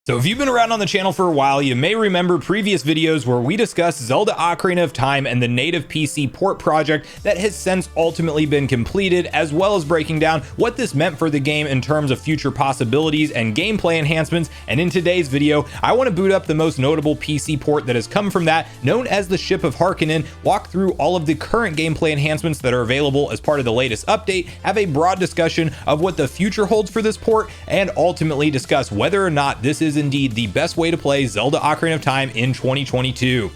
So if you've been around on the channel for a while, you may remember previous videos where we discussed Zelda Ocarina of Time and the native PC port project that has since ultimately been completed, as well as breaking down what this meant for the game in terms of future possibilities and gameplay enhancements. And in today's video, I want to boot up the most notable PC port that has come from that, known as the Ship of Harkinian, walk through all of the current gameplay enhancements that are available as part of the latest update, have a broad discussion of what the future holds for this port, and ultimately discuss whether or not this is indeed the best way to play Zelda Ocarina of Time in 2022.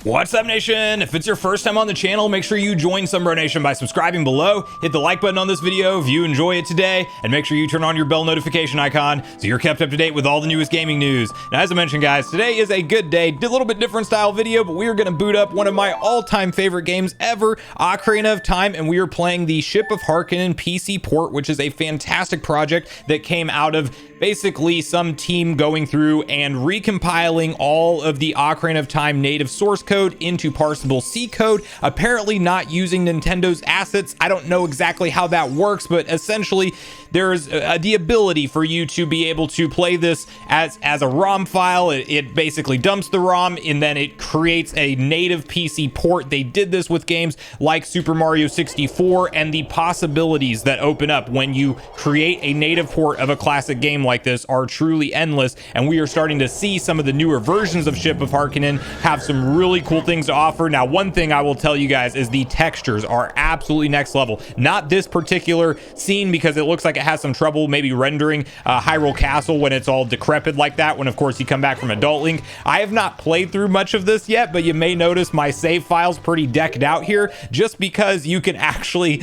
What's up, Nation? If it's your first time on the channel, make sure you join Sunbro Nation by subscribing below, hit the like button on this video if you enjoy it today, and make sure you turn on your bell notification icon so you're kept up to date with all the newest gaming news. Now, as I mentioned, guys, today is a good day. Did a little bit different style video, but we are going to boot up one of my all-time favorite games ever, Ocarina of Time, and we are playing the Ship of Harkinian PC port, which is a fantastic project that came out of basically some team going through and recompiling all of the Ocarina of Time native source code into parsable C code, apparently not using Nintendo's assets. I don't know exactly how that works, but essentially there's the ability for you to be able to play this as a ROM file. It basically dumps the ROM and then it creates a native PC port. They did this with games like Super Mario 64, and the possibilities that open up when you create a native port of a classic game like this are truly endless, and we are starting to see some of the newer versions of Ship of Harkinian have some really cool things to offer. Now, one thing I will tell you guys is the textures are absolutely next level. Not this particular scene, because it looks like it has some trouble maybe rendering Hyrule Castle when it's all decrepit like that, when of course you come back from Adult Link. I have not played through much of this yet, but you may notice my save files pretty decked out here, just because you can actually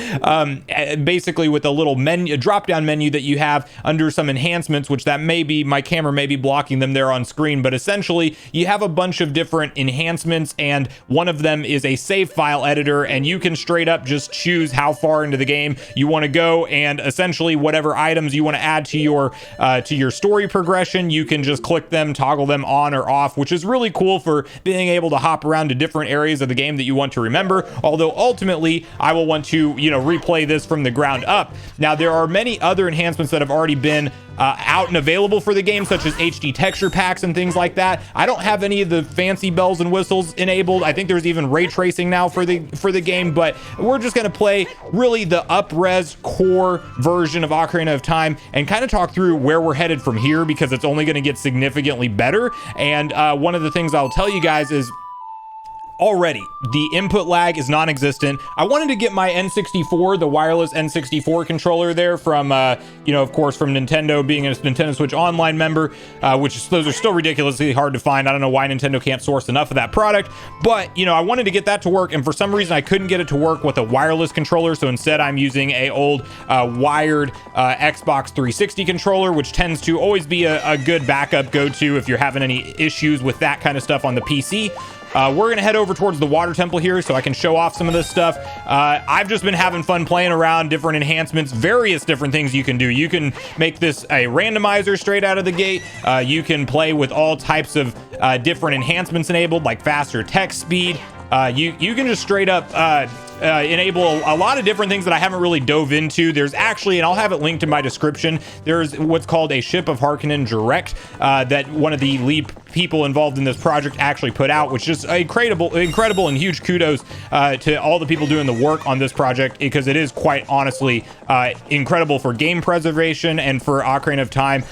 basically with a little menu, a drop down menu that you have under some enhancements, which that may be, my camera may be blocking them there on screen, but essentially you have a bunch of different enhancements, and one of them is a save file editor, and you can straight up just choose how far into the game you want to go, and essentially whatever items you want to add to your story progression, you can just click them, toggle them on or off, which is really cool for being able to hop around to different areas of the game that you want to remember. Although ultimately I will want to, replay this from the ground up. Now, there are many other enhancements that have already been out and available for the game, such as HD texture packs and things like that. I don't have any of the fancy bells and whistles enabled. I think there's even ray tracing now for the game, but we're just going to play really the up-res core version of Ocarina of Time and kind of talk through where we're headed from here, because it's only going to get significantly better. And one of the things I'll tell you guys is already the input lag is non-existent. I wanted to get my N64, the wireless N64 controller there from, of course, from Nintendo, being a Nintendo Switch Online member, those are still ridiculously hard to find. I don't know why Nintendo can't source enough of that product, but, I wanted to get that to work, and for some reason I couldn't get it to work with a wireless controller, so instead I'm using a old wired Xbox 360 controller, which tends to always be a good backup go-to if you're having any issues with that kind of stuff on the PC. We're gonna head over towards the water temple here so I can show off some of this stuff. I've just been having fun playing around, different enhancements, various different things you can do. You can make this a randomizer straight out of the gate. You can play with all types of different enhancements enabled, like faster text speed. You can just straight up enable a lot of different things that I haven't really dove into. There's actually, and I'll have it linked in my description, there's what's called a Ship of Harkinian Direct that one of the lead people involved in this project actually put out, which is incredible and huge kudos to all the people doing the work on this project, because it is quite honestly incredible for game preservation and for Ocarina of Time,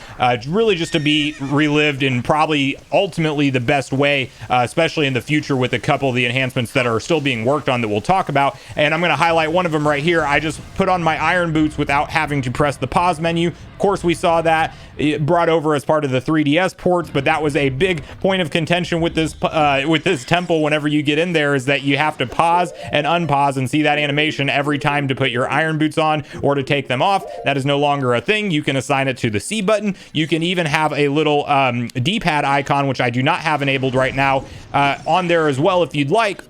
really just to be relived in probably ultimately the best way, especially in the future with a couple of the enhancements that are still being worked on that we'll talk about. And I'm going to highlight one of them right here. I just put on my iron boots without having to press the pause menu. Of course, we saw that brought over as part of the 3DS ports, but that was a big point of contention with this temple. Whenever you get in there, is that you have to pause and unpause and see that animation every time to put your iron boots on or to take them off. That is no longer a thing. You can assign it to the C button. You can even have a little D-pad icon, which I do not have enabled right now, on there as well if you'd like.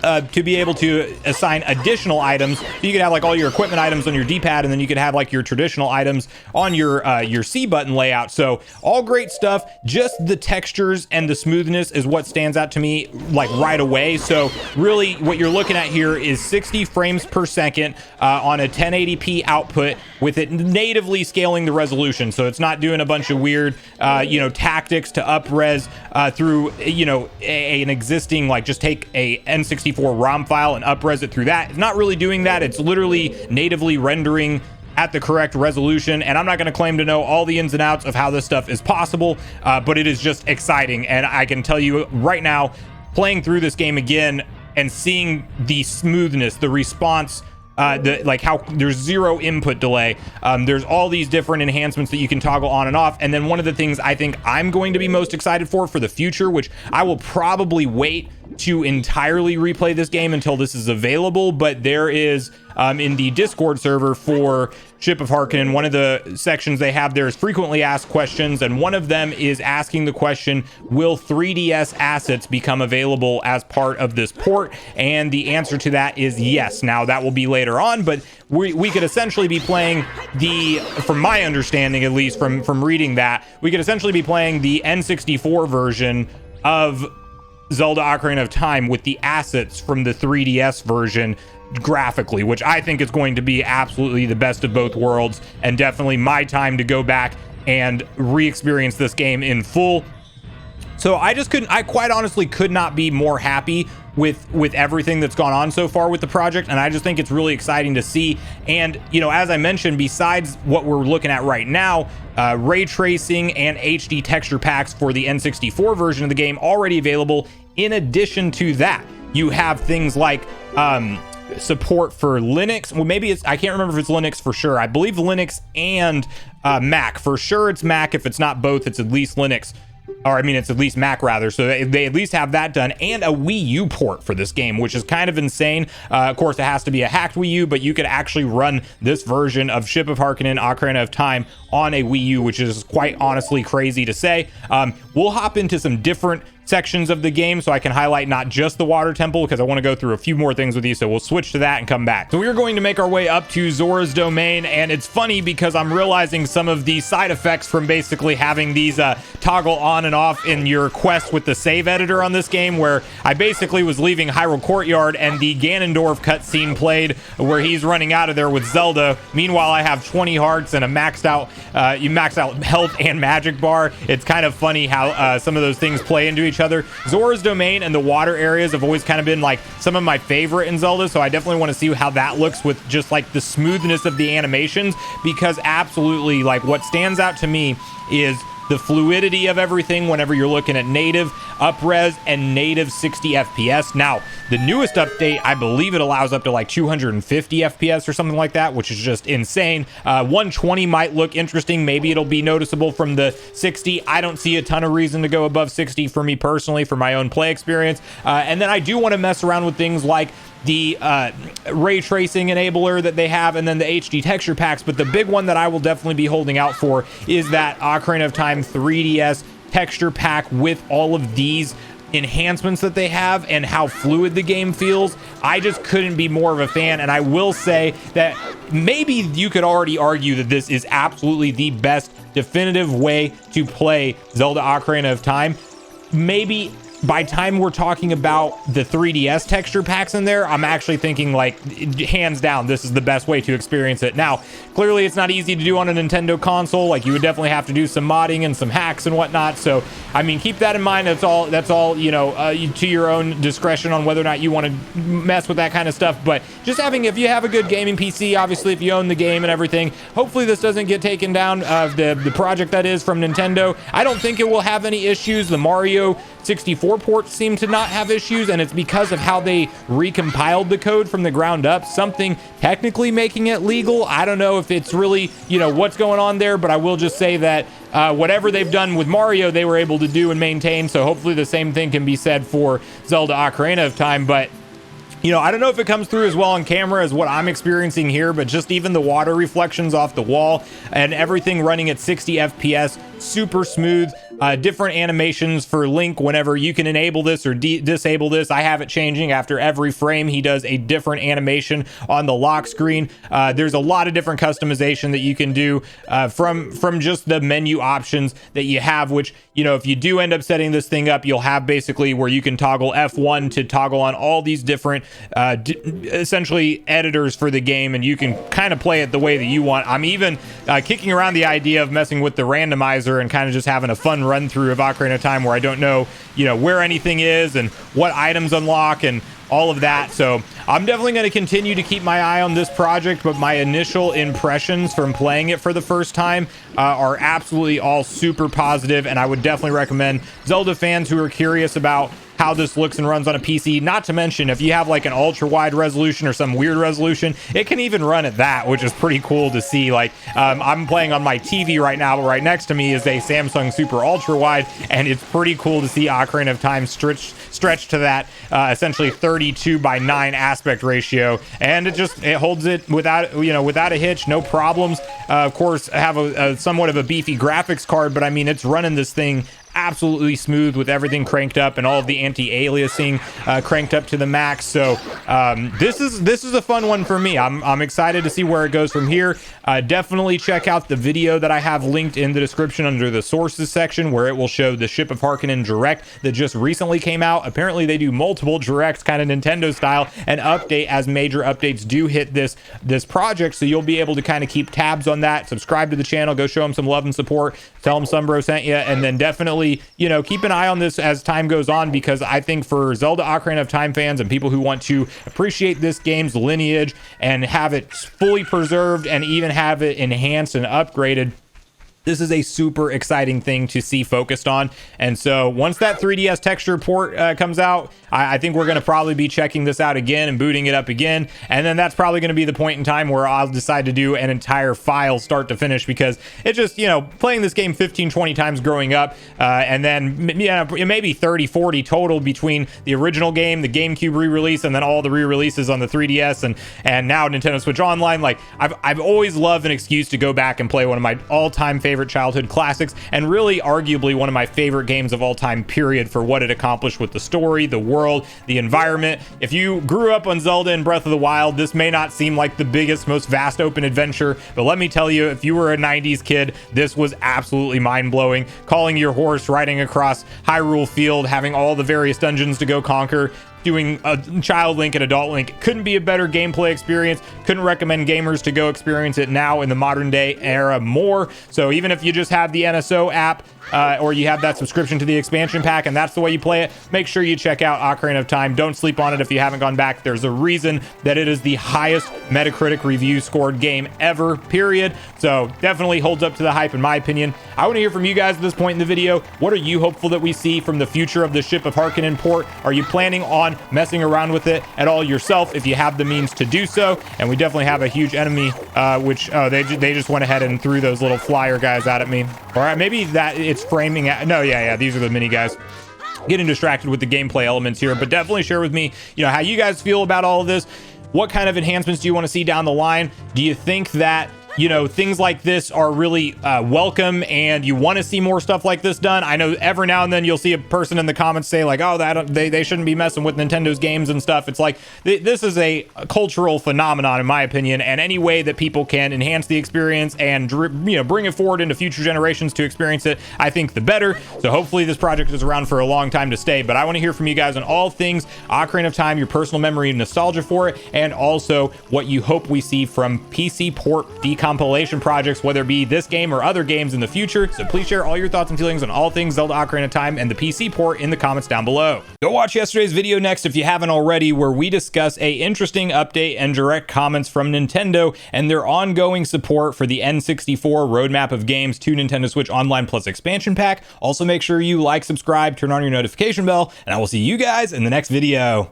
to be able to assign additional items. You could have like all your equipment items on your D-pad, and then you could have like your traditional items on your C button layout. So all great stuff. Just the textures and the smoothness is what stands out to me like right away. So really what you're looking at here is 60 frames per second on a 1080p output, with it natively scaling the resolution. So it's not doing a bunch of weird tactics to up-res through an existing, like, just take a N64 ROM file and up-res it through that. It's not really doing that. It's literally natively rendering at the correct resolution. And I'm not going to claim to know all the ins and outs of how this stuff is possible, but it is just exciting. And I can tell you right now, playing through this game again and seeing the smoothness, the response, how there's zero input delay. There's all these different enhancements that you can toggle on and off. And then one of the things I think I'm going to be most excited for the future, which I will probably wait to entirely replay this game until this is available, but there is in the Discord server for Ship of Harkinian, one of the sections they have there is frequently asked questions, and one of them is asking the question, will 3DS assets become available as part of this port? And the answer to that is yes. Now that will be later on, but we could essentially be playing from my understanding, at least from reading that, we could essentially be playing the N64 version of Zelda Ocarina of Time with the assets from the 3DS version graphically, which I think is going to be absolutely the best of both worlds, and definitely my time to go back and re-experience this game in full. So I quite honestly could not be more happy with everything that's gone on so far with the project, and I just think it's really exciting to see. And as I mentioned, besides what we're looking at right now, ray tracing and HD texture packs for the N64 version of the game already available. In addition to that, you have things like support for Linux. Well, maybe I can't remember if it's Linux for sure. I believe Linux and Mac. For sure it's Mac. If it's not both, it's at least Linux. Or I mean, it's at least Mac rather. So they at least have that done, and a Wii U port for this game, which is kind of insane. Of course, it has to be a hacked Wii U, but you could actually run this version of Ship of Harkinian Ocarina of Time on a Wii U, which is quite honestly crazy to say. We'll hop into some different sections of the game so I can highlight not just the water temple, because I want to go through a few more things with you. So we'll switch to that and come back. So we're going to make our way up to Zora's domain, and it's funny because I'm realizing some of the side effects from basically having these toggle on and off in your quest with the save editor on this game, where I basically was leaving Hyrule Courtyard and the Ganondorf cutscene played where he's running out of there with Zelda. Meanwhile, I have 20 hearts and a maxed out health and magic bar. It's kind of funny how some of those things play into each other. Zora's domain and the water areas have always kind of been like some of my favorite in Zelda, so I definitely want to see how that looks with just like the smoothness of the animations, because absolutely, like, what stands out to me is the fluidity of everything whenever you're looking at native up-res and native 60 FPS. Now, the newest update, I believe it allows up to like 250 FPS or something like that, which is just insane. 120 might look interesting. Maybe it'll be noticeable from the 60. I don't see a ton of reason to go above 60 for me personally, for my own play experience. And then I do want to mess around with things like the ray tracing enabler that they have, and then the HD texture packs. But the big one that I will definitely be holding out for is that Ocarina of Time 3DS texture pack with all of these enhancements that they have and how fluid the game feels. I just couldn't be more of a fan, and I will say that maybe you could already argue that this is absolutely the best definitive way to play Zelda Ocarina of Time. Maybe by time we're talking about the 3DS texture packs in there, I'm actually thinking, like, hands down, this is the best way to experience it. Now, clearly it's not easy to do on a Nintendo console. Like, you would definitely have to do some modding and some hacks and whatnot. So, I mean, keep that in mind. That's all, to your own discretion on whether or not you want to mess with that kind of stuff. But just if you have a good gaming PC, obviously, if you own the game and everything, hopefully this doesn't get taken down, the project that is from Nintendo. I don't think it will have any issues. The Mario 64 ports seem to not have issues, and it's because of how they recompiled the code from the ground up, something technically making it legal. I don't know if it's really, what's going on there, but I will just say that whatever they've done with Mario, they were able to do and maintain, so hopefully the same thing can be said for Zelda Ocarina of Time. But I don't know if it comes through as well on camera as what I'm experiencing here, but just even the water reflections off the wall and everything running at 60 FPS, super smooth. different animations for Link whenever you can enable this or disable this. I have it changing after every frame. He does a different animation on the lock screen. There's a lot of different customization that you can do from just the menu options that you have, which, you know, if you do end up setting this thing up, you'll have basically where you can toggle F1 to toggle on all these different essentially editors for the game, and you can kind of play it the way that you want. I'm even kicking around the idea of messing with the randomizer and kind of just having a fun run through of Ocarina of Time where I don't know, you know, where anything is and what items unlock and all of that. So I'm definitely going to continue to keep my eye on this project, but my initial impressions from playing it for the first time are absolutely all super positive, and I would definitely recommend Zelda fans who are curious about how this looks and runs on a PC. Not to mention, if you have like an ultra wide resolution or some weird resolution, it can even run at that, which is pretty cool to see. Like I'm playing on my TV right now, but right next to me is a Samsung Super Ultra Wide, and it's pretty cool to see Ocarina of Time stretched to that essentially 32:9 aspect ratio, and it holds it without a hitch, no problems. Of course, I have a somewhat of a beefy graphics card, but I mean, it's running this thing absolutely smooth with everything cranked up and all of the anti-aliasing cranked up to the max. So this is a fun one for me. I'm excited to see where it goes from here. Definitely check out the video that I have linked in the description under the sources section, where it will show the Ship of Harkinian Direct that just recently came out. Apparently they do multiple directs, kind of Nintendo style, and update as major updates do hit this project, so you'll be able to kind of keep tabs on that. Subscribe to the channel, go show them some love and support, tell them Sunbro sent you, and then definitely, you know, keep an eye on this as time goes on, because I think for Zelda Ocarina of Time fans and people who want to appreciate this game's lineage and have it fully preserved and even have it enhanced and upgraded, this is a super exciting thing to see focused on. And so once that 3DS texture port comes out, I think we're going to probably be checking this out again and booting it up again. And then that's probably going to be the point in time where I'll decide to do an entire file start to finish, because it just, you know, playing this game 15-20 times growing up, and then, you know, maybe 30-40 total between the original game, the GameCube re-release, and then all the re-releases on the 3DS and now Nintendo Switch Online. Like, I've always loved an excuse to go back and play one of my all-time favorite childhood classics, and really arguably one of my favorite games of all time, period, for what it accomplished with the story, the world, the environment. If you grew up on Zelda and Breath of the Wild, this may not seem like the biggest, most vast open adventure, but let me tell you, if you were a 90s kid, this was absolutely mind-blowing. Calling your horse, riding across Hyrule Field, having all the various dungeons to go conquer, doing a child Link and adult Link. Couldn't be a better gameplay experience. Couldn't recommend gamers to go experience it now in the modern day era more. So even if you just have the NSO app, or you have that subscription to the expansion pack and that's the way you play it, make sure you check out Ocarina of Time. Don't sleep on it if you haven't gone back. There's a reason that it is the highest Metacritic review scored game ever, period. So definitely holds up to the hype in my opinion. I want to hear from you guys at this point in the video. What are you hopeful that we see from the future of the Ship of Harkinian port? Are you planning on messing around with it at all yourself if you have the means to do so? And we definitely have a huge enemy, which they just went ahead and threw those little flyer guys out at me. All right, maybe that it's framing at, no, yeah, these are the mini guys. Getting distracted with the gameplay elements here, but definitely share with me, you know, how you guys feel about all of this. What kind of enhancements do you want to see down the line? Do you think that, you know, things like this are really welcome and you want to see more stuff like this done? I know every now and then you'll see a person in the comments say like, oh, they shouldn't be messing with Nintendo's games and stuff. It's like, this is a cultural phenomenon in my opinion, and any way that people can enhance the experience and, you know, bring it forward into future generations to experience it, I think the better. So hopefully this project is around for a long time to stay, but I want to hear from you guys on all things Ocarina of Time, your personal memory and nostalgia for it, and also what you hope we see from PC port compilation projects, whether it be this game or other games in the future. So please share all your thoughts and feelings on all things Zelda Ocarina of Time and the PC port in the comments down below. Go watch yesterday's video next if you haven't already, where we discuss a interesting update and direct comments from Nintendo and their ongoing support for the N64 roadmap of games to Nintendo Switch Online Plus expansion pack. Also make sure you like, subscribe, turn on your notification bell, and I will see you guys in the next video.